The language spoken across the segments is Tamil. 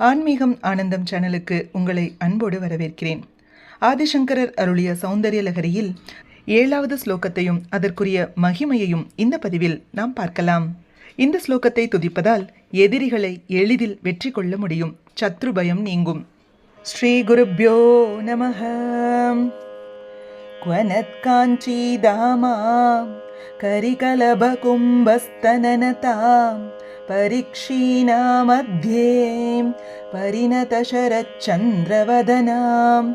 ஆன்மீகம் ஆனந்தம் சேனலுக்கு உங்களை அன்போடு வரவேற்கிறேன். ஆதிசங்கரர் அருளிய சௌந்தர்ய லகரியில் 7வது ஸ்லோகத்தையும் அதற்குரிய மகிமையையும் இந்த பதிவில் நாம் பார்க்கலாம். இந்த ஸ்லோகத்தை துதிப்பதால் எதிரிகளை எளிதில் வெற்றி கொள்ள முடியும். சத்ரு பயம் நீங்கும். ஸ்ரீ குருப்யோ நமஹ. க்வனத்காஞ்சீதாமாம் கரிகலபகும்பஸ்தனனதாம் பரீக்ஷீணா மத்யே பரிணதசரச்சந்திரவதனாம்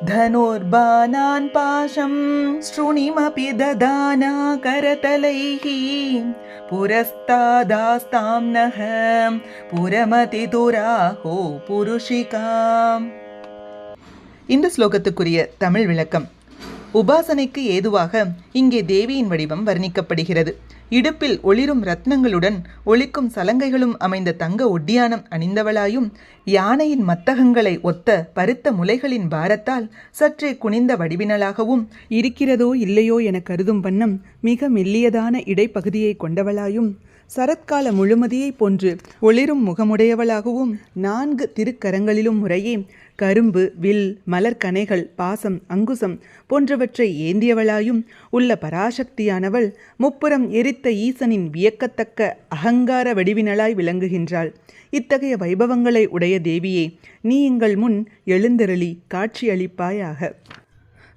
தனுர்பாணான் பாஷம் ஸ்ருணிமபி ததானா கரதலைஹ புரஸ்தாதாஸ்தாம் நஹ புரமதி துராஹோ புருஷிகாம். இந்த ஸ்லோகத்துக்குரிய தமிழ் விளக்கம். உபாசனைக்கு ஏதுவாக இங்கே தேவியின் வடிவம் வர்ணிக்கப்படுகிறது. இடுப்பில் ஒளிரும் ரத்னங்களுடன் ஒளிக்கும் சலங்கைகளும் அமைந்த தங்க ஒட்டியானம் அணிந்தவளாயும், யானையின் மத்தகங்களை ஒத்த பருத்த முலைகளின் பாரத்தால் சற்றே குனிந்த வடிவினலாகவும், இருக்கிறதோ இல்லையோ என கருதும் வண்ணம் மிக மெல்லியதான இடைப்பகுதியை கொண்டவளாயும், சரத்கால முழுமதியை போன்று ஒளிரும் முகமுடையவளாகவும், 4 திருக்கரங்களிலும் முறையே கரும்பு, வில், மலர்கனைகள், பாசம், அங்குசம் போன்றவற்றை ஏந்தியவளாயும் உள்ள பராசக்தியானவள் முப்புறம் எரித்த ஈசனின் வியக்கத்தக்க அகங்கார வடிவினளாய் விளங்குகின்றாள். இத்தகைய வைபவங்களை உடைய தேவியே, நீ எங்கள் முன் எழுந்தருளி காட்சியளிப்பாயாக.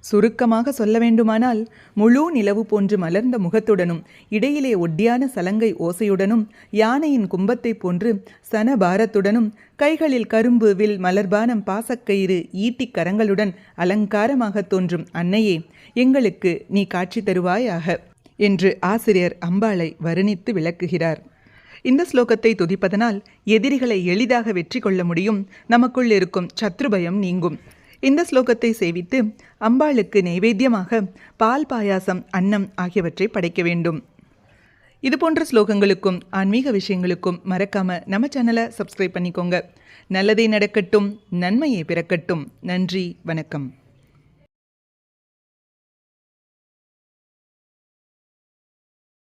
சுருக்கமாக சொல்ல வேண்டுமானால், முழு நிலவு போன்று மலர்ந்த முகத்துடனும் இடையிலே ஒட்டியான சலங்கை ஓசையுடனும் யானையின் கும்பத்தை போன்று சனபாரத்துடனும் கைகளில் கரும்பு, வில், மலர்பானம், பாசக்கயிறு, ஈட்டிக் கரங்களுடன் அலங்காரமாக தோன்றும் அன்னையே, எங்களுக்கு நீ காட்சி தருவாயாக என்று ஆசிரியர் அம்பாளை வருணித்து விளக்குகிறார். இந்த ஸ்லோகத்தை துதிப்பதனால் எதிரிகளை எளிதாக வெற்றி கொள்ள முடியும். நமக்குள் இருக்கும் சத்ருபயம் நீங்கும். இந்த ஸ்லோகத்தை சேவித்து அம்பாளுக்கு நைவேத்தியமாக பால், பாயாசம், அன்னம் ஆகியவற்றை படைக்க வேண்டும். இதுபோன்ற ஸ்லோகங்களுக்கும் ஆன்மீக விஷயங்களுக்கும் மறக்காம நம்ம சேனலை சப்ஸ்கிரைப் பண்ணிக்கோங்க. நல்லதே நடக்கட்டும், நன்மையே பிறக்கட்டும். நன்றி, வணக்கம்.